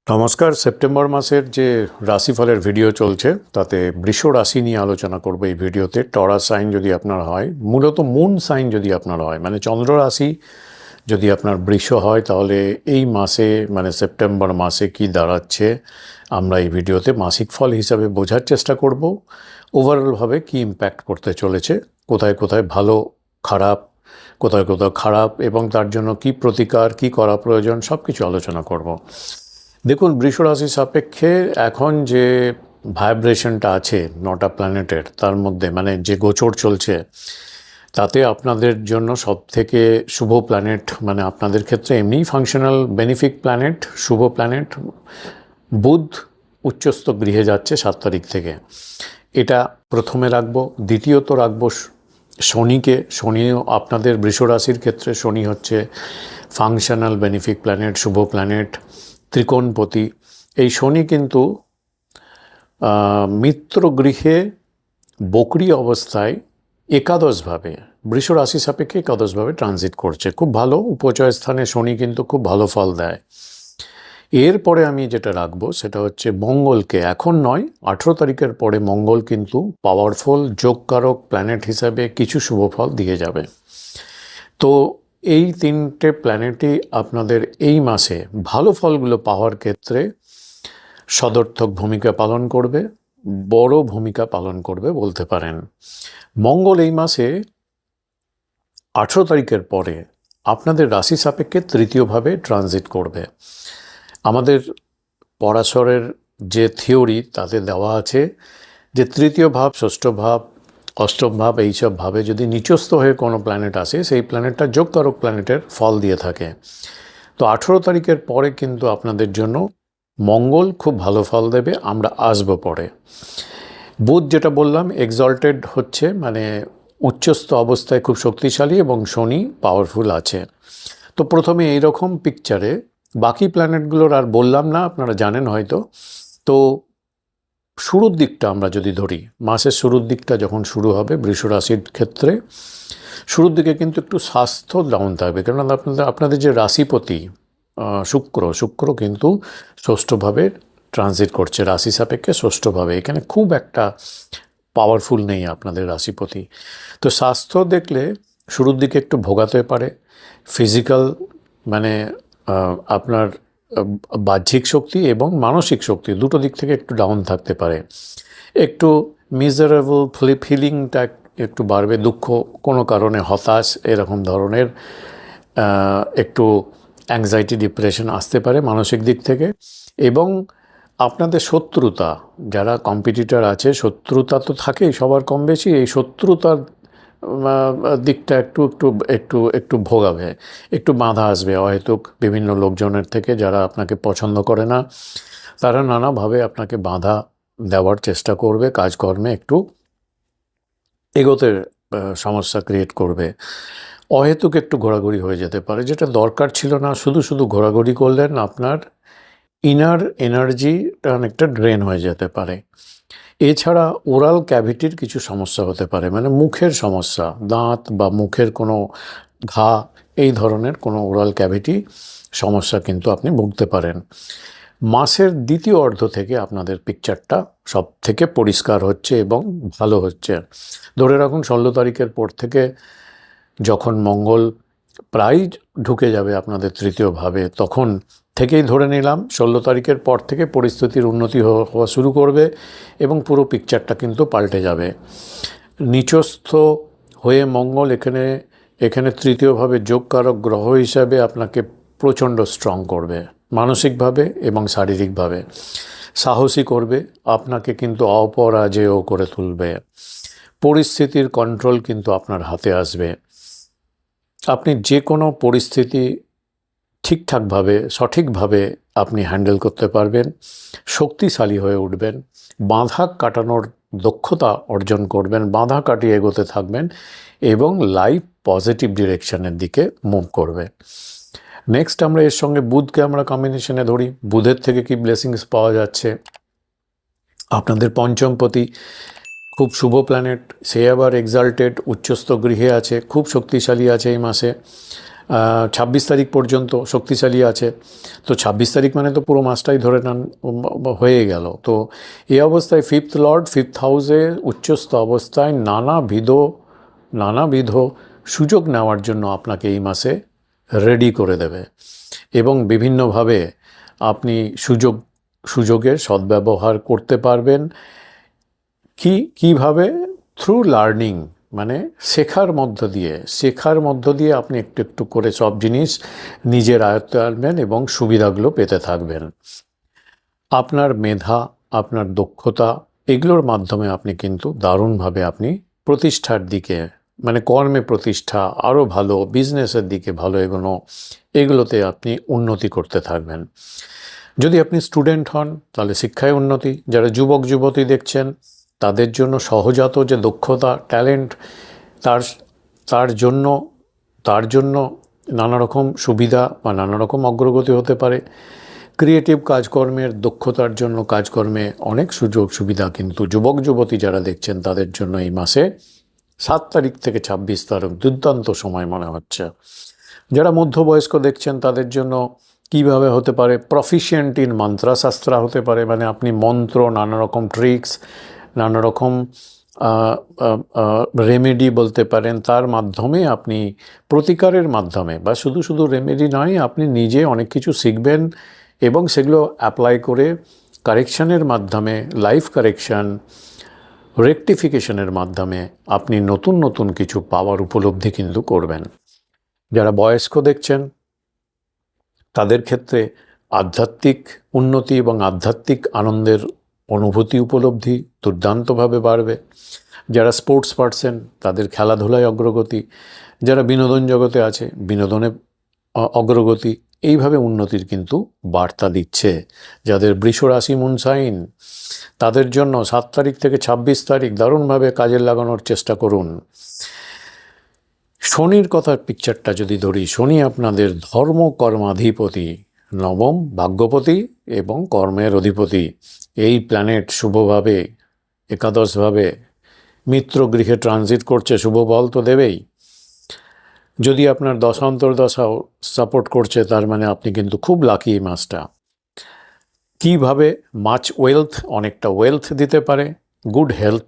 নমস্কার। সেপ্টেম্বর মাসের যে রাশিফলের ভিডিও চলছে তাতে বৃষ রাশি নিয়ে আলোচনা করব এই ভিডিওতে। টরাস সাইন যদি আপনার হয়, মূলত মুন সাইন যদি আপনার হয়, মানে চন্দ্র রাশি যদি আপনার বৃষ হয়, তাহলে এই মাসে মানে সেপ্টেম্বর মাসে কি দাঁড়াচ্ছে আমরা এই ভিডিওতে মাসিক ফল হিসাবে বোঝার চেষ্টা করব। ওভারঅলভাবে কি ইম্প্যাক্ট করতে চলেছে, কোথায় কোথায় ভালো খারাপ, কোথায় কোথাও খারাপ, এবং তার জন্য কি প্রতিকার, কি করা প্রয়োজন, সব কিছু আলোচনা করব। দেখুন, বৃষ রাশি সাপেক্ষে এখন যে ভাইব্রেশনটা আছে নটা প্ল্যানেটের, তার মধ্যে মানে যে গোচর চলছে, তাতে আপনাদের জন্য সব থেকে শুভ প্ল্যানেট, মানে আপনাদের ক্ষেত্রে এমনিই ফাংশনাল বেনিফিক প্ল্যানেট, শুভ প্ল্যানেট বুধ উচ্চস্থ গৃহে যাচ্ছে 7 তারিখ থেকে। এটা প্রথমে রাখবো। দ্বিতীয়ত রাখবো শনিকে। শনিও আপনাদের বৃষ রাশির ক্ষেত্রে শনি হচ্ছে ফাংশনাল বেনিফিক প্ল্যানেট, শুভ প্ল্যানেট, ত্রিকোণপতি। এই শনি কিন্তু মিত্র গৃহে বকরি অবস্থায় একাদশভাবে, বৃষ রাশি সাপেক্ষে একাদশভাবে ট্রানজিট করছে। খুব ভালো উপচয় স্থানে শনি কিন্তু খুব ভালো ফল দেয়। এরপরে আমি যেটা রাখবো সেটা হচ্ছে মঙ্গলকে। এখন নয়, 18 তারিখের পরে মঙ্গল কিন্তু পাওয়ারফুল যোগকারক প্ল্যানেট হিসাবে কিছু শুভ ফল দিয়ে যাবে। তো এই তিনটে প্ল্যানেটই আপনাদের এই মাসে ভালো ফলগুলো পাওয়ার ক্ষেত্রে সদর্থক ভূমিকা পালন করবে, বড় ভূমিকা পালন করবে বলতে পারেন। মঙ্গল এই মাসে 18 তারিখের পরে আপনাদের রাশি সাপেক্ষে তৃতীয়ভাবে ট্রানজিট করবে। আমাদের পরাশরের যে থিওরি তাতে দেওয়া আছে যে তৃতীয় ভাব, ষষ্ঠ ভাব, অষ্টম ভাব, এইসব ভাবে যদি নিচস্থ হয়ে কোনো প্ল্যানেট আসে, সেই প্ল্যানেটটা যোগকারক প্ল্যানেটের ফল দিয়ে থাকে। তো 18 তারিখের পরে কিন্তু আপনাদের জন্য মঙ্গল খুব ভালো ফল দেবে। আমরা আসবো পরে। বুধ যেটা বললাম এক্সল্টেড হচ্ছে, মানে উচ্চস্থ অবস্থায় খুব শক্তিশালী, এবং শনি পাওয়ারফুল আছে। তো প্রথমে এইরকম পিকচারে, বাকি প্ল্যানেটগুলোর আর বললাম না, আপনারা জানেন হয়তো। তো শুরুর দিকটা আমরা যদি ধরি, মাসের শুরুর দিকটা যখন শুরু হবে বৃষ রাশির ক্ষেত্রে, শুরুর দিকে কিন্তু একটু স্বাস্থ্য ডাউন থাকবে। কেননা আপনাদের যে রাশিপতি শুক্র কিন্তু ষষ্ঠভাবে ট্রানজিট করছে, রাশি সাপেক্ষে ষষ্ঠভাবে। এখানে খুব একটা পাওয়ারফুল নেই আপনাদের রাশিপতি। তো স্বাস্থ্য দেখলে শুরুর দিকে একটু ভোগাতে পারে। ফিজিক্যাল মানে আপনার বাহ্যিক শক্তি এবং মানসিক শক্তি দুটো দিক থেকে একটু ডাউন থাকতে পারে। একটু মিজারেবল ফিলিংটা একটু বাড়বে, দুঃখ কোনো কারণে, হতাশ, এরকম ধরনের একটু অ্যাংজাইটি, ডিপ্রেশন আসতে পারে মানসিক দিক থেকে। এবং আপনাদের শত্রুতা, যারা কম্পিটিটর আছে, শত্রুতা তো থাকেই সবার কম বেশি। এই শত্রুতার দিকটা একটু একটু একটু একটু ভোগাবে, একটু বাধা আসবে অহেতুক বিভিন্ন লোকজনের থেকে, যারা আপনাকে পছন্দ করে না। তারা নানাভাবে আপনাকে বাধা দেওয়ার চেষ্টা করবে, কাজকর্মে একটু এগোতে সমস্যা ক্রিয়েট করবে। অহেতুক একটু ঘোরাঘুরি হয়ে যেতে পারে, যেটা দরকার ছিল না। শুধু শুধু ঘোরাঘুরি করলেন আপনার ইনার এনার্জিটা অনেকটা ড্রেন হয়ে যেতে পারে। এছাড়া ওরাল ক্যাভিটির কিছু সমস্যা হতে পারে, মানে মুখের সমস্যা, দাঁত বা মুখের কোনো ঘা, এই ধরনের কোনো ওরাল ক্যাভিটি সমস্যা কিন্তু আপনি ভুগতে পারেন। মাসের দ্বিতীয় অর্ধ থেকে আপনাদের পিকচারটা সব থেকে পরিষ্কার হচ্ছে এবং ভালো হচ্ছে। ধরে রাখুন 16 তারিখের পর থেকে যখন মঙ্গল প্রায় ঢুকে যাবে আপনাদের তৃতীয়ভাবে, তখন থেকেই ধরে নিলাম 16 তারিখের পর থেকে পরিস্থিতির উন্নতি হওয়া শুরু করবে এবং পুরো পিকচারটা কিন্তু পাল্টে যাবে। নিচস্থ হয়ে মঙ্গল এখানে তৃতীয়ভাবে যোগকারক গ্রহ হিসাবে আপনাকে প্রচণ্ড স্ট্রং করবে, মানসিকভাবে এবং শারীরিকভাবে সাহসী করবে, আপনাকে কিন্তু অপরাজেয় করে তুলবে। পরিস্থিতির কন্ট্রোল কিন্তু আপনার হাতে আসবে। আপনি যে কোনো পরিস্থিতি ঠিকঠাকভাবে, সঠিকভাবে আপনি হ্যান্ডেল করতে পারবেন, শক্তিশালী হয়ে উঠবেন, বাধা কাটানোর দক্ষতা অর্জন করবেন, বাধা কাটিয়ে এগোতে থাকবেন এবং লাইফ পজিটিভ ডিরেকশনের দিকে মুভ করবে। নেক্সট আমরা এর সঙ্গে বুধকে আমরা কম্বিনেশনে ধরি। বুধের থেকে কি ব্লেসিংস পাওয়া যাচ্ছে? আপনাদের পঞ্চমপতি খুব শুভ প্ল্যানেট, সে আবার এক্সাল্টেড উচ্চস্থ গৃহে আছে, খুব শক্তিশালী আছে এই মাসে। 26 তারিখ পর্যন্ত শক্তিশালী আছে। তো 26 তারিখ মানে তো পুরো মাসটাই ধরে নেন হয়ে গেল। তো এই অবস্থায় ফিফথ লর্ড ফিফথ হাউসে উচ্চস্থ অবস্থায় নানাবিধ সুযোগ নেওয়ার জন্য আপনাকে এই মাসে রেডি করে দেবে এবং বিভিন্নভাবে আপনি সুযোগের সদ্ব্যবহার করতে পারবেন। কিভাবে? থ্রু লার্নিং, মানে শেখার মধ্য দিয়ে আপনি একটু একটু করে সব জিনিস নিজের আয়ত্তে আনবেন এবং সুবিধাগুলো পেতে থাকবেন। আপনার মেধা, আপনার দক্ষতা, এগুলোর মাধ্যমে আপনি কিন্তু দারুণভাবে আপনি প্রতিষ্ঠার দিকে, মানে কর্মে প্রতিষ্ঠা, আরও ভালো বিজনেসের দিকে ভালো এগোনো, এগুলোতে আপনি উন্নতি করতে থাকবেন। যদি আপনি স্টুডেন্ট হন তাহলে শিক্ষায় উন্নতি। যারা যুবক যুবতী দেখছেন তাদের জন্য সহজাত যে দক্ষতা, ট্যালেন্ট, তার জন্য নানা রকম সুবিধা বা নানা রকম অগ্রগতি হতে পারে। ক্রিয়েটিভ কাজকর্মের দক্ষতার জন্য কাজকর্মে অনেক সুযোগ সুবিধা কিন্তু যুবক যুবতী যারা দেখছেন তাদের জন্য এই মাসে 7 তারিখ থেকে 26 তারিখ দুর্দান্ত সময় মনে হচ্ছে। যারা মধ্যবয়স্ক দেখছেন তাদের জন্য কিভাবে হতে পারে? প্রফিশিয়েন্ট ইন মন্ত্রশাস্ত্র হতে পারে, মানে আপনি মন্ত্র, নানা রকম ট্রিক্স, নানা রকম রেমেডি বলতে পারেন, তার মাধ্যমে আপনি প্রতিকারের মাধ্যমে, বা শুধু রেমেডি নয়, আপনি নিজে অনেক কিছু শিখবেন এবং সেগুলো অ্যাপ্লাই করে কারেকশানের মাধ্যমে, লাইফ কারেকশান, রেকটিফিকেশনের মাধ্যমে আপনি নতুন কিছু পাওয়ার উপলব্ধি কিন্তু করবেন। যারা বয়স্ক দেখছেন তাদের ক্ষেত্রে আধ্যাত্মিক উন্নতি এবং আধ্যাত্মিক আনন্দের অনুভূতি উপলব্ধি দুর্দান্তভাবে বাড়বে। যারা স্পোর্টস পার্সন তাদের খেলাধুলায় অগ্রগতি, যারা বিনোদন জগতে আছে বিনোদনে অগ্রগতি, এইভাবে উন্নতির কিন্তু বার্তা দিচ্ছে। যাদের বৃষ রাশি মুন সাইন তাদের জন্য 7 তারিখ থেকে 26 তারিখ দারুণভাবে কাজে লাগানোর চেষ্টা করুন। শনির কথার পিকচারটা যদি ধরি, শনি আপনাদের ধর্ম কর্মাধিপতি, নবম ভাগ্যপতি এবং কর্মের অধিপতি। এই প্ল্যানেট শুভভাবে একাদশভাবে মিত্র গৃহে ট্রানজিট করছে, শুভ বল তো দেবেই। যদি আপনার দশাও সাপোর্ট করছে তার মানে আপনি কিন্তু খুব লাকি এই মাসটা। কীভাবে? মাচ ওয়েলথ, অনেকটা ওয়েলথ দিতে পারে। গুড হেলথ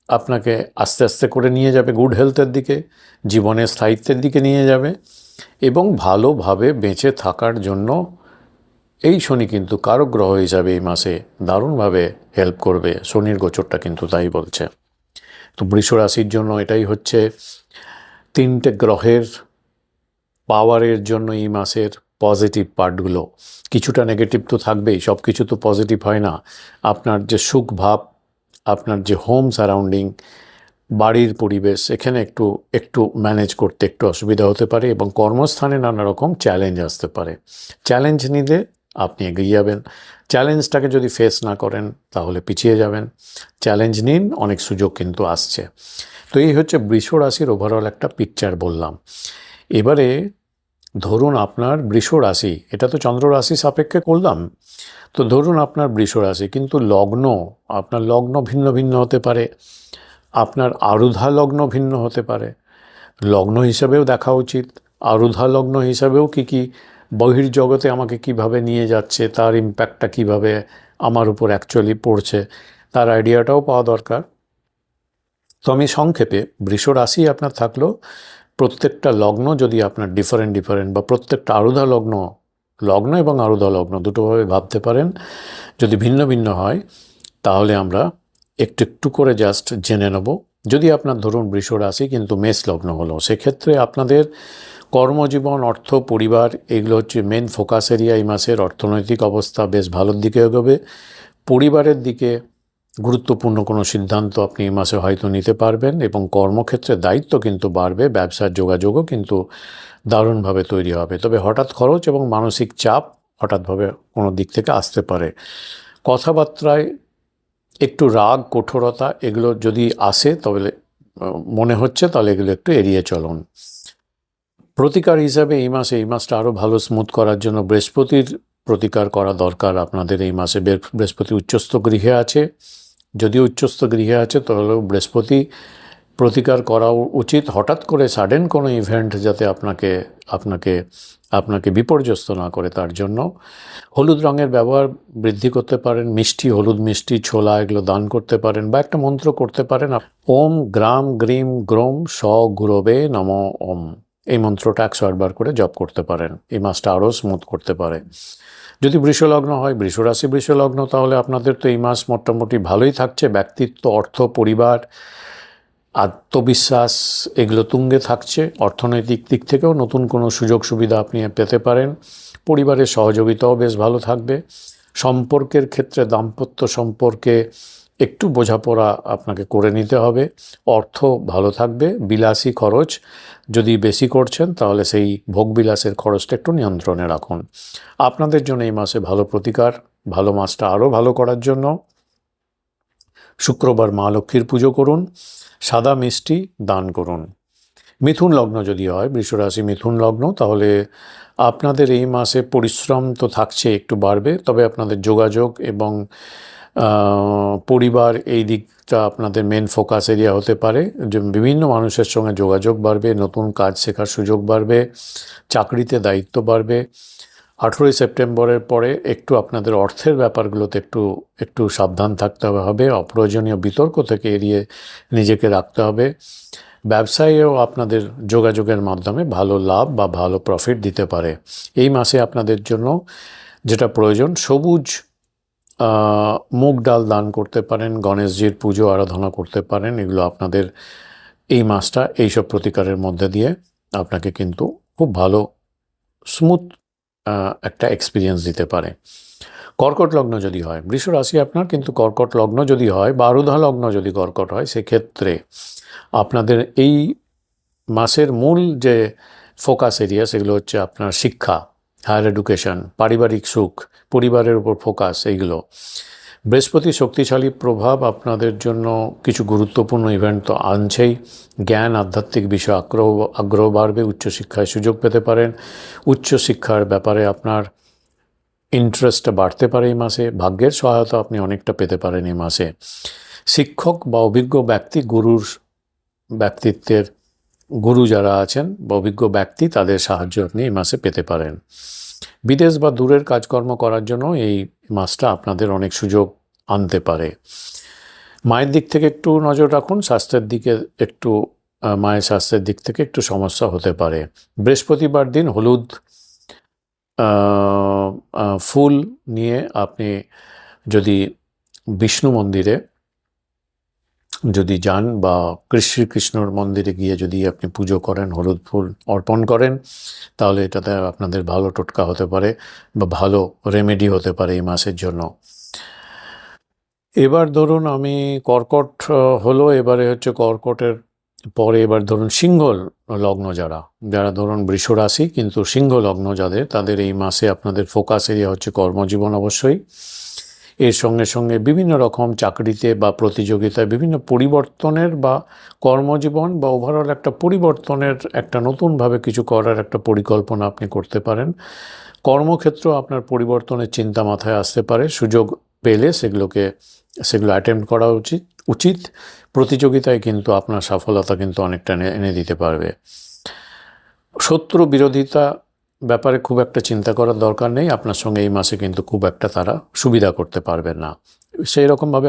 আপনাকে আস্তে আস্তে করে নিয়ে যাবে গুড হেলথের দিকে, জীবনের স্থায়িত্বের দিকে নিয়ে যাবে এবং ভালোভাবে বেঁচে থাকার জন্য এই শনি কিন্তু কারক গ্রহ হিসাবে এই মাসে দারুণভাবে হেল্প করবে। শনির গোচরটা কিন্তু তাই বলছে। তো বৃষ রাশির জন্য এটাই হচ্ছে 3টে গ্রহের পাওয়ারের জন্য এই মাসের পজিটিভ পার্টগুলো। কিছুটা নেগেটিভ তো থাকবেই, সব কিছু তো পজিটিভ হয় না। আপনার যে সুখ ভাব, আপনার যে হোম সারাউন্ডিং, বাড়ির পরিবেশ, এখানে একটু ম্যানেজ করতে একটু অসুবিধা হতে পারে এবং কর্মস্থানে নানা রকম চ্যালেঞ্জ আসতে পারে। চ্যালেঞ্জ নিলে আপনি এগিয়ে যাবেন, চ্যালেঞ্জটাকে যদি ফেস না করেন তাহলে পিছিয়ে যাবেন। চ্যালেঞ্জ নিন, অনেক সুযোগ কিন্তু আসছে। তো এই হচ্ছে বৃষ রাশির ওভারঅল একটা পিকচার বললাম। এবারে ধরুন আপনার বৃষ রাশি, এটা তো চন্দ্র রাশি সাপেক্ষে করলাম। তো ধরুন আপনার বৃষ রাশি, কিন্তু আপনার লগ্ন ভিন্ন ভিন্ন হতে পারে, আপনার আরুধা লগ্ন ভিন্ন হতে পারে। লগ্ন হিসাবেও দেখা উচিত, আরুধা লগ্ন হিসাবেও কী বহির্জগতে আমাকে কিভাবে নিয়ে যাচ্ছে, তার ইম্প্যাক্টটা কিভাবে আমার উপর অ্যাকচুয়ালি পড়ছে, তার আইডিয়াটাও পাওয়া দরকার। তো আমি সংক্ষেপে, বৃষ রাশি আপনার থাকলেও প্রত্যেকটা লগ্ন যদি আপনার ডিফারেন্ট বা প্রত্যেকটা আরুধা লগ্ন এবং আরুধা লগ্ন দুটোভাবে ভাবতে পারেন, যদি ভিন্ন ভিন্ন হয় তাহলে আমরা একটু করে জাস্ট জেনে নেব। যদি আপনার ধরুন বৃষ রাশি কিন্তু মেষ লগ্ন হলো, সেক্ষেত্রে আপনাদের কর্মজীবন, অর্থ, পরিবার, এগুলো হচ্ছে মেন ফোকাস এরিয়া। এই মাসের অর্থনৈতিক অবস্থা বেশ ভালোর দিকে এগোবে। পরিবারের দিকে গুরুত্বপূর্ণ কোনো সিদ্ধান্ত আপনি এই মাসে হয়তো নিতে পারবেন এবং কর্মক্ষেত্রে দায়িত্ব কিন্তু বাড়বে। ব্যবসার যোগাযোগও কিন্তু দারুণভাবে তৈরি হবে। তবে হঠাৎ খরচ এবং মানসিক চাপ হঠাৎভাবে কোনো দিক থেকে আসতে পারে। কথাবার্তায় একটু রাগ, কঠোরতা এগুলো যদি আসে তবে মনে হচ্ছে তাহলে এগুলো একটু এড়িয়ে চলুন। প্রতিকার হিসাবে এই মাসটা আরও ভালো স্মুথ করার জন্য বৃহস্পতির প্রতিকার করা দরকার আপনাদের। এই মাসে বৃহস্পতি উচ্চস্থ গৃহে আছে, যদিও উচ্চস্থ গৃহে আছে তাহলেও বৃহস্পতি প্রতিকার করা উচিত। হঠাৎ করে সাডেন কোনো ইভেন্ট যাতে আপনাকে আপনাকে আপনাকে বিপর্যস্ত না করে, তার জন্য হলুদ রঙের ব্যবহার বৃদ্ধি করতে পারেন। মিষ্টি, হলুদ মিষ্টি, ছোলা এগুলো দান করতে পারেন, বা একটা মন্ত্র করতে পারেন, ওম গ্রাম গ্রিম গ্রোম স গুরবে নম ওম। এই মন্ত্রটা 108 বার করে জপ করতে পারেন। এই মাসটা আরও স্মুথ করতে পারে। যদি বৃষলগ্ন হয়, বৃষরাশি বৃষলগ্ন, তাহলে আপনাদের তো এই মাস মোটামুটি ভালোই থাকছে। ব্যক্তিত্ব, অর্থ, পরিবার, আত্মবিশ্বাস এগুলো তুঙ্গে থাকছে। অর্থনৈতিক দিক থেকেও নতুন কোনো সুযোগ সুবিধা আপনি পেতে পারেন। পরিবারের সহযোগিতাও বেশ ভালো থাকবে। সম্পর্কের ক্ষেত্রে, দাম্পত্য সম্পর্কে একটু বোঝাপড়া আপনাকে করে নিতে হবে। অর্থ ভালো থাকবে। বিলাসী খরচ যদি বেশি করছেন, তাহলে সেই ভোগবিলাসের খরচটা একটু নিয়ন্ত্রণে রাখুন। আপনাদের জন্য এই মাসে ভালো প্রতিকার, ভালো মাসটা আরও ভালো করার জন্য শুক্রবার মা লক্ষ্মীর পুজো করুন, সাদা মিষ্টি দান করুন। মিথুন লগ্ন যদি হয়, বৃষরাশি মিথুন লগ্ন, তাহলে আপনাদের এই মাসে পরিশ্রম তো থাকছে, একটু বাড়বে। তবে আপনাদের যোগাযোগ এবং পরিবার এই দিকটা আপনাদের মেন ফোকাস এরিয়া হতে পারে। যে বিভিন্ন মানুষের সঙ্গে যোগাযোগ বাড়বে, নতুন কাজ শেখার সুযোগ বাড়বে, চাকরিতে দায়িত্ব বাড়বে। 18ই সেপ্টেম্বরের পরে একটু আপনাদের অর্থের ব্যাপারগুলোতে একটু সাবধান থাকতে হবে। অপ্রয়োজনীয় বিতর্ক থেকে এড়িয়ে নিজেকে রাখতে হবে। ব্যবসায়েও আপনাদের যোগাযোগের মাধ্যমে ভালো লাভ বা ভালো প্রফিট দিতে পারে। এই মাসে আপনাদের জন্য যেটা প্রয়োজন, সবুজ মুগ ডাল দান করতে পারেন, গণেশজির পুজো আরাধনা করতে পারেন। এগুলো আপনাদের এই মাসটা এইসব প্রতিকারের মধ্যে দিয়ে আপনাকে কিন্তু খুব ভালো স্মুথ একটা এক্সপিরিয়েন্স দিতে পারে। কর্কট লগ্ন যদি হয়, বৃষ রাশি আপনার, কিন্তু কর্কট লগ্ন যদি হয় বা আরুধা লগ্ন যদি কর্কট হয়, সেক্ষেত্রে আপনাদের এই মাসের মূল যে ফোকাস এরিয়া, সেগুলো হচ্ছে আপনার শিক্ষা, হায়ার এডুকেশন, পারিবারিক সুখ, পরিবারের উপর ফোকাস, এইগুলো। বৃহস্পতি শক্তিশালী প্রভাব আপনাদের জন্য কিছু গুরুত্বপূর্ণ ইভেন্ট তো আনছেই। জ্ঞান, আধ্যাত্মিক বিষয়ে আগ্রহ বাড়বে। উচ্চশিক্ষায় সুযোগ পেতে পারেন। উচ্চশিক্ষার ব্যাপারে আপনার ইন্টারেস্টটা বাড়তে পারে এই মাসে। ভাগ্যের সহায়তা আপনি অনেকটা পেতে পারেন এই মাসে। শিক্ষক বা অভিজ্ঞ ব্যক্তি, ব্যক্তিত্বের গুরু যারা আছেন বা অভিজ্ঞ ব্যক্তি, তাদের সাহায্য আপনি এই মাসে পেতে পারেন। বিদেশ বা দূরের কাজকর্ম করার জন্য এই মাসটা আপনাদের অনেক সুযোগ আনতে পারে। মায়ের দিক থেকে একটু নজর রাখুন। স্বাস্থ্যের দিকে একটু, মায়ের স্বাস্থ্যের দিক থেকে একটু সমস্যা হতে পারে। বৃহস্পতিবার দিন হলুদ ফুল নিয়ে আপনি যদি বিষ্ণু মন্দিরে যদি যান বা শ্রীকৃষ্ণর মন্দিরে গিয়ে যদি আপনি পুজো করেন, হলুদ ফুল অর্পণ করেন, তাহলে এটাতে আপনাদের ভালো টোটকা হতে পারে বা ভালো রেমেডি হতে পারে এই মাসের জন্য। এবার ধরুন আমি কর্কট হলো, এবারে হচ্ছে কর্কটের পরে এবার ধরুন সিংহ লগ্ন, যারা ধরুন বৃষ রাশি কিন্তু সিংহ লগ্ন যাদের, তাদের এই মাসে আপনাদের ফোকাস এরিয়া হচ্ছে কর্মজীবন অবশ্যই। এর সঙ্গে সঙ্গে বিভিন্ন রকম চাকরিতে বা প্রতিযোগিতায় বিভিন্ন পরিবর্তনের বা কর্মজীবন বা ওভারঅল একটা পরিবর্তনের, একটা নতুনভাবে কিছু করার একটা পরিকল্পনা আপনি করতে পারেন। কর্মক্ষেত্র আপনার পরিবর্তনের চিন্তা মাথায় আসতে পারে। সুযোগ পেলে সেগুলো অ্যাটেম্প্ট করা উচিত। প্রতিযোগিতায় কিন্তু আপনার সফলতা কিন্তু অনেকটা এনে দিতে পারবে। শত্রু বিরোধিতা ব্যাপারে খুব একটা চিন্তা করার দরকার নেই। আপনার সঙ্গে এই মাসে কিন্তু খুব একটা তারা সুবিধা করতে পারবেন না। সেই রকমভাবে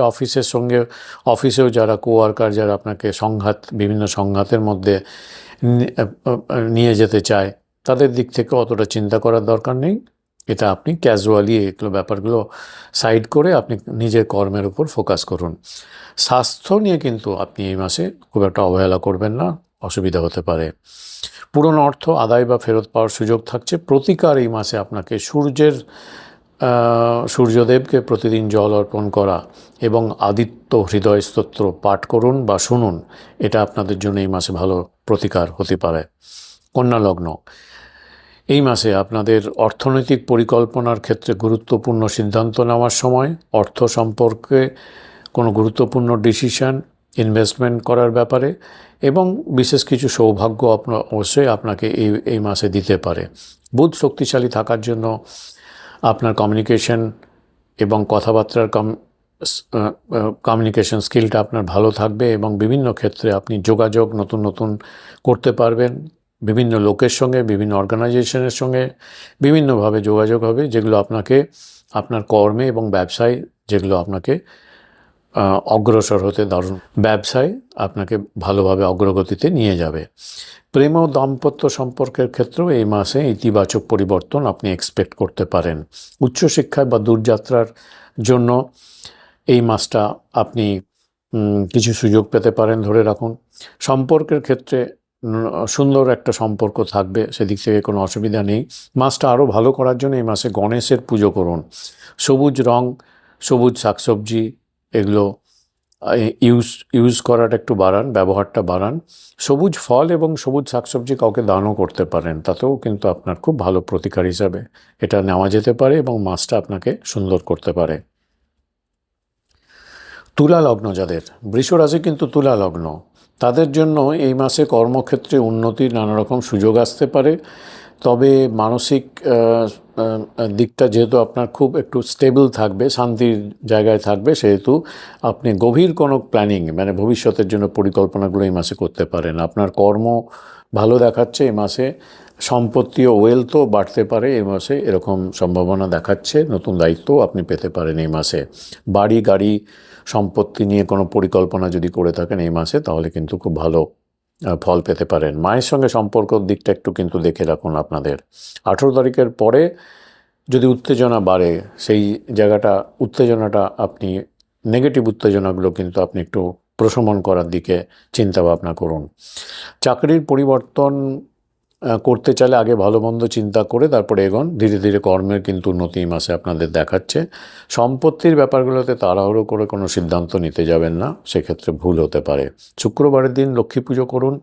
অফিসেও যারা কোয়ার্কার, যারা আপনাকে বিভিন্ন সংঘাতের মধ্যে নিয়ে যেতে চায়, তাদের দিক থেকে অতটা চিন্তা করার দরকার নেই। এটা আপনি ক্যাজুয়ালি এগুলো ব্যাপারগুলো সাইড করে আপনি নিজের কর্মের উপর ফোকাস করুন। স্বাস্থ্য নিয়ে কিন্তু আপনি এই মাসে খুব একটা অবহেলা করবেন না, অসুবিধা হতে পারে। পুরনো অর্থ আদায় বা ফেরত পাওয়ার সুযোগ থাকছে। প্রতিকার এই মাসে আপনাকে সূর্যদেবকে প্রতিদিন জল অর্পণ করা এবং আদিত্য হৃদয় স্তোত্র পাঠ করুন বা শুনুন। এটা আপনাদের জন্য এই মাসে ভালো প্রতিকার হতে পারে। কন্যা লগ্ন, এই মাসে আপনাদের অর্থনৈতিক পরিকল্পনার ক্ষেত্রে গুরুত্বপূর্ণ সিদ্ধান্ত নেওয়ার সময়। অর্থ সম্পর্কে কোনো গুরুত্বপূর্ণ ডিসিশন, ইনভেস্টমেন্ট করার ব্যাপারে এবং বিশেষ কিছু সৌভাগ্য অবশ্যই আপনাকে এই মাসে দিতে পারে। বুধ শক্তিশালী থাকার জন্য আপনার কমিউনিকেশন এবং কথাবার্তার কমিউনিকেশন স্কিলটা আপনার ভালো থাকবে এবং বিভিন্ন ক্ষেত্রে আপনি যোগাযোগ নতুন নতুন করতে পারবেন। বিভিন্ন লোকের সঙ্গে, বিভিন্ন অর্গানাইজেশনের সঙ্গে বিভিন্নভাবে যোগাযোগ হবে, যেগুলো আপনাকে আপনার কর্মে এবং ব্যবসায় যেগুলো আপনাকে অগ্রসর হতে দারুণ, ব্যবসায় আপনাকে ভালোভাবে অগ্রগতিতে নিয়ে যাবে। প্রেম ও দাম্পত্য সম্পর্কের ক্ষেত্রেও এই মাসে ইতিবাচক পরিবর্তন আপনি এক্সপেক্ট করতে পারেন। উচ্চশিক্ষায় বা দূরযাত্রার জন্য এই মাসটা আপনি কিছু সুযোগ পেতে পারেন, ধরে রাখুন। সম্পর্কের ক্ষেত্রে সুন্দর একটা সম্পর্ক থাকবে, সেদিক থেকে কোনো অসুবিধা নেই। মাসটা আরও ভালো করার জন্য এই মাসে গণেশের পুজো করুন। সবুজ রং, সবুজ শাকসবজি এগুলো ইউজ করাটা একটু বাড়ান, ব্যবহারটা বাড়ান। সবুজ ফল এবং সবুজ শাকসবজি কাউকে দানও করতে পারেন, তাতেও কিন্তু আপনার খুব ভালো প্রতিকার হিসাবে এটা নেওয়া যেতে পারে এবং মাসটা আপনাকে সুন্দর করতে পারে। তুলা লগ্ন যাদের, বৃষ রাশি কিন্তু তুলা লগ্ন, তাদের জন্য এই মাসে কর্মক্ষেত্রে উন্নতির নানা রকম সুযোগ আসতে পারে। তবে মানসিক দিকটা যেহেতু আপনার খুব একটু স্টেবল থাকবে, শান্তির জায়গায় থাকবে, সেহেতু আপনি গভীর কোনো প্ল্যানিং মানে ভবিষ্যতের জন্য পরিকল্পনাগুলো এই মাসে করতে পারেন। আপনার কর্ম ভালো দেখাচ্ছে এই মাসে, সম্পত্তি ও ওয়েলথও বাড়তে পারে এই মাসে, এরকম সম্ভাবনা দেখাচ্ছে। নতুন দায়িত্বও আপনি পেতে পারেন এই মাসে। বাড়ি গাড়ি সম্পত্তি নিয়ে কোনো পরিকল্পনা যদি করে থাকেন এই মাসে, তাহলে কিন্তু খুব ভালো ফল পেতে পারেন। মায়ের সঙ্গে সম্পর্কের দিকটা একটু কিন্তু দেখে রাখুন আপনাদের। 18 তারিখের পরে যদি উত্তেজনা বাড়ে, সেই জায়গাটা উত্তেজনাটা আপনি নেগেটিভ উত্তেজনাগুলো কিন্তু আপনি একটু প্রশমন করার দিকে চিন্তা ভাবনা করুন। চাকরির পরিবর্তন করতে চাইলে আগে ভালো মন্দ চিন্তা করে তারপরে এগোন। ধীরে ধীরে কর্মের কিন্তু উন্নতি এই মাসে আপনাদের দেখাচ্ছে। সম্পত্তির ব্যাপারগুলোতে তাড়াহুড়ো করে কোনো সিদ্ধান্ত নিতে যাবেন না, সেক্ষেত্রে ভুল হতে পারে। শুক্রবারের দিন লক্ষ্মী পুজো করুন,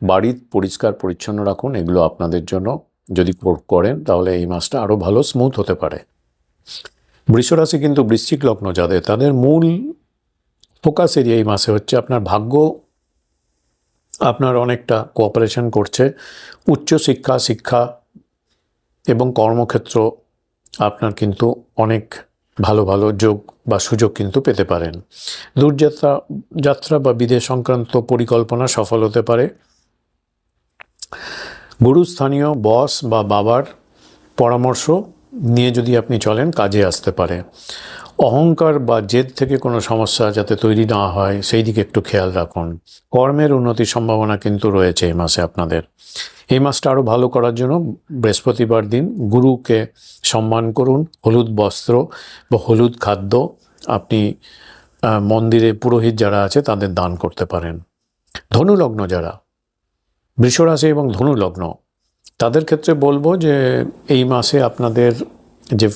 বাড়ি পরিষ্কার পরিচ্ছন্ন রাখুন। এগুলো আপনাদের জন্য যদি করেন তাহলে এই মাসটা আরও ভালো স্মুথ হতে পারে। বৃষ রাশি কিন্তু বৃশ্চিক লগ্ন যাদের, তাদের মূল ফোকাস এরিয়া এই মাসে হচ্ছে আপনার ভাগ্য আপনার অনেকটা কোঅপারেশন করছে। উচ্চশিক্ষা, শিক্ষা এবং কর্মক্ষেত্র আপনার কিন্তু অনেক ভালো ভালো যোগ বা সুযোগ কিন্তু পেতে পারেন। যাত্রা বা বিদেশ সংক্রান্ত পরিকল্পনা সফল হতে পারে। গুরুস্থানীয় বস বা বাবার পরামর্শ নিয়ে যদি আপনি চলেন, কাজে আসতে পারে। অহংকার বা জেদ থেকে কোনো সমস্যা যাতে তৈরি না হয় সেই দিকে একটু খেয়াল রাখুন। কর্মের উন্নতির সম্ভাবনা কিন্তু রয়েছে এই মাসে আপনাদের। এই মাসটা আরও ভালো করার জন্য বৃহস্পতিবার দিন গুরুকে সম্মান করুন। হলুদ বস্ত্র বা হলুদ খাদ্য আপনি মন্দিরে পুরোহিত যারা আছে তাদের দান করতে পারেন। ধনুলগ্ন যারা, বৃষ রাশি এবং ধনুলগ্ন, তাদের ক্ষেত্রে বলবো যে এই মাসে আপনাদের যে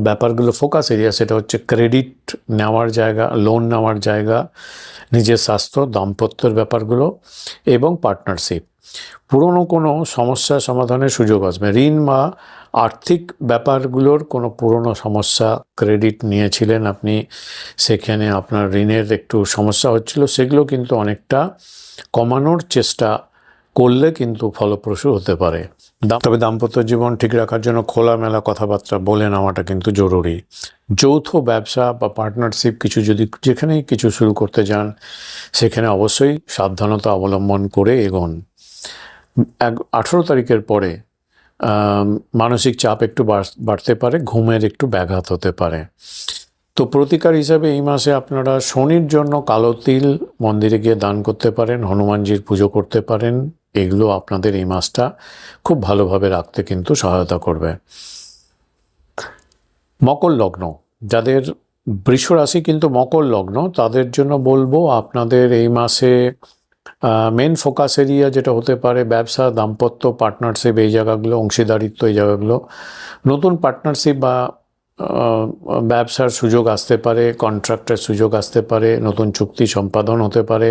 ব্যাপারগুলো ফোকাস এরিয়া সেটা হচ্ছে ক্রেডিট নেওয়ার জায়গা, লোন নেওয়ার জায়গা, নিজের স্বাস্থ্য, দাম্পত্যের ব্যাপারগুলো এবং পার্টনারশিপ। পুরনো কোনো সমস্যা সমাধানের সুযোগ আসবে। ঋণ বা আর্থিক ব্যাপারগুলোর কোনো পুরনো সমস্যা, ক্রেডিট নিয়েছিলেন আপনি, সেখানে আপনার ঋণের একটু সমস্যা হচ্ছিল, সেগুলো কিন্তু অনেকটা কমানোর চেষ্টা করলে কিন্তু ফলপ্রসূ হতে পারে। তবে দাম্পত্য জীবন ঠিক রাখার জন্য খোলামেলা কথাবার্তা বলে নেওয়াটা কিন্তু জরুরি। যৌথ ব্যবসা বা পার্টনারশিপ কিছু যদি যেখানেই কিছু শুরু করতে যান, সেখানে অবশ্যই সাবধানতা অবলম্বন করে এগোন। 18 তারিখের পরে মানসিক চাপ একটু বাড়তে পারে, ঘুমের একটু ব্যাঘাত হতে পারে। তো প্রতিকার হিসাবে এই মাসে আপনারা শনির জন্য কালো তিল মন্দিরে গিয়ে দান করতে পারেন, হনুমানজির পুজো করতে পারেন। এগুলো আপনাদের এই মাসটা খুব ভালোভাবে রাখতে কিন্তু সহায়তা করবে। মকর লগ্ন যাদের, বৃষ রাশি কিন্তু মকর লগ্ন, তাদের জন্য বলবো আপনাদের এই মাসে মেন ফোকাস এরিয়া যেটা হতে পারে ব্যবসা, দাম্পত্য, পার্টনারশিপ, এই জায়গাগুলো, অংশীদারিত্ব, এই জায়গাগুলো। নতুন পার্টনারশিপ বা ব্যবসার সুযোগ আসতে পারে, কন্ট্রাক্টের সুযোগ আসতে পারে, নতুন চুক্তি সম্পাদন হতে পারে।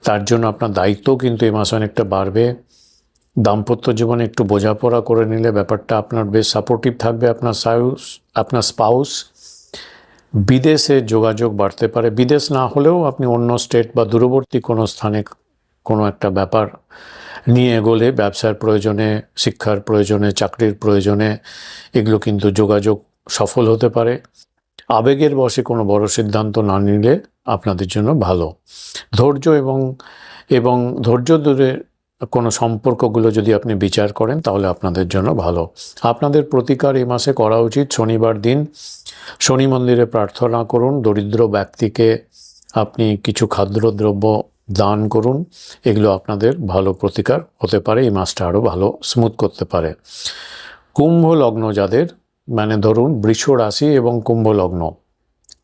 তার জন্য আপনার দায়িত্বও কিন্তু এই মাসে অনেকটা বাড়বে। দাম্পত্য জীবনে একটু বোঝাপড়া করে নিলে ব্যাপারটা আপনার বেশ সাপোর্টিভ থাকবে। আপনার স্পাউস বিদেশে যোগাযোগ বাড়তে পারে। বিদেশ না হলেও আপনি অন্য স্টেট বা দূরবর্তী কোনো স্থানে কোনো একটা ব্যাপার নিয়ে এগোলে, ব্যবসার প্রয়োজনে, শিক্ষার প্রয়োজনে, চাকরির প্রয়োজনে, এগুলো কিন্তু যোগাযোগ সফল হতে পারে। আবেগের বশে কোনো বড় সিদ্ধান্ত না নিলে আপনাদের জন্য ভালো। ধৈর্য এবং ধৈর্য ধরে কোনো সম্পর্কগুলো যদি আপনি বিচার করেন তাহলে আপনাদের জন্য ভালো। আপনাদের প্রতিকার এই মাসে করা উচিত শনিবার দিন শনি মন্দিরে প্রার্থনা করুন, দরিদ্র ব্যক্তিকে আপনি কিছু খাদ্যদ্রব্য দান করুন। এগুলো আপনাদের ভালো প্রতিকার হতে পারে, এই মাসটা আরও ভালো স্মুথ করতে পারে। কুম্ভ লগ্ন যাদের, মানে ধরুন বৃষ রাশি এবং কুম্ভ লগ্ন,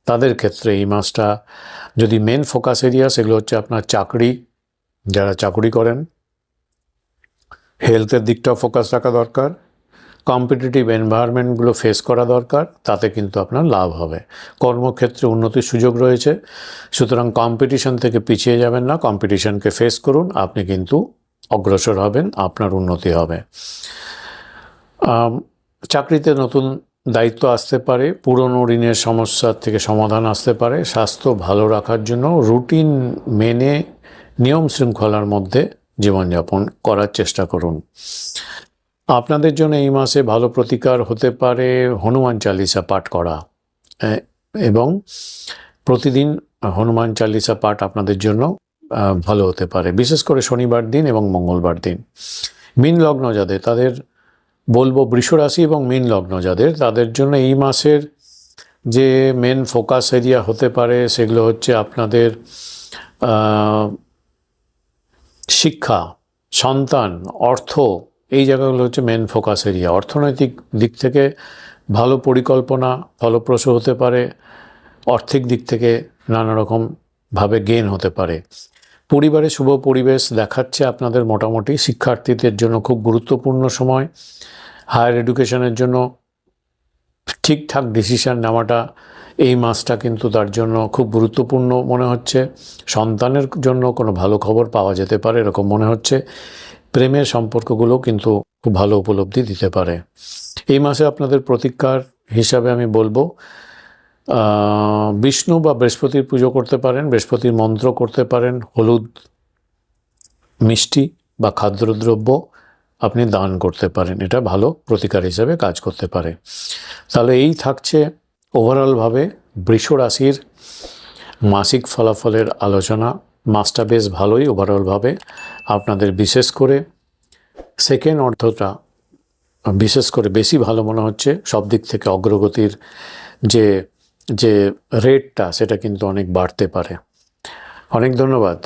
তাদের ক্ষেত্রে এই মাসটা যদি মেন ফোকাস এরিয়া সেগুলো হচ্ছে আপনার চাকরি, যারা চাকরি করেন, হেলথের দিকটাও ফোকাস রাখা দরকার, কম্পিটিটিভ এনভায়রনমেন্টগুলো ফেস করা দরকার, তাতে কিন্তু আপনার লাভ হবে। কর্মক্ষেত্রে উন্নতির সুযোগ রয়েছে, সুতরাং কম্পিটিশন থেকে পিছিয়ে যাবেন না, কম্পিটিশনকে ফেস করুন, আপনি কিন্তু অগ্রসর হবেন, আপনার উন্নতি হবে। চাকরিতে নতুন দায়িত্ব আসতে পারে, পুরনো ঋণের সমস্যার থেকে সমাধান আসতে পারে। স্বাস্থ্য ভালো রাখার জন্য রুটিন মেনে নিয়ম শৃঙ্খলার মধ্যে জীবনযাপন করার চেষ্টা করুন। আপনাদের জন্য এই মাসে ভালো প্রতিকার হতে পারে হনুমান চালিসা পাঠ করা, এবং প্রতিদিন হনুমান চালিসা পাঠ আপনাদের জন্য ভালো হতে পারে, বিশেষ করে শনিবার দিন এবং মঙ্গলবার দিন। মীন লগ্ন যাদের, তাদের বলবো, বৃষ রাশি এবং মীন লগ্ন যাদের, তাদের জন্য এই মাসের যে মেন ফোকাস এরিয়া হতে পারে সেগুলো হচ্ছে আপনাদের শিক্ষা, সন্তান, অর্থ, এই জায়গাগুলো হচ্ছে মেন ফোকাস এরিয়া। অর্থনৈতিক দিক থেকে ভালো পরিকল্পনা ফলপ্রসূ হতে পারে, আর্থিক দিক থেকে নানা রকমভাবে গেইন হতে পারে। পরিবারে শুভ পরিবেশ দেখাচ্ছে আপনাদের, মোটামুটি শিক্ষার্থীদের জন্য খুব গুরুত্বপূর্ণ সময়। হায়ার এডুকেশনের জন্য ঠিকঠাক ডিসিশান নেওয়াটা এই মাসটা কিন্তু তার জন্য খুব গুরুত্বপূর্ণ মনে হচ্ছে। সন্তানের জন্য কোনো ভালো খবর পাওয়া যেতে পারে এরকম মনে হচ্ছে। প্রেমের সম্পর্কগুলো কিন্তু খুব ভালো উপলব্ধি দিতে পারে। এই মাসে আপনাদের প্রতিকার হিসাবে আমি বলবো বিষ্ণু বা বৃহস্পতির পুজো করতে পারেন, বৃহস্পতির মন্ত্র করতে পারেন, হলুদ, মিষ্টি বা খাদ্যদ্রব্য আপনি দান করতে পারেন, এটা ভালো প্রতিকার হিসাবে কাজ করতে পারে। তাহলে এই থাকছে ওভারঅলভাবে বৃষ রাশির মাসিক ফলাফলের আলোচনা। মাসটা বেশ ভালোই ওভারঅলভাবে আপনাদের, বিশেষ করে সেকেন্ড অর্থটা বিশেষ করে বেশি ভালো মনে হচ্ছে। সব দিক থেকে অগ্রগতির যে রেটটা সেটা কিন্তু অনেক বাড়তে পারে। অনেক ধন্যবাদ।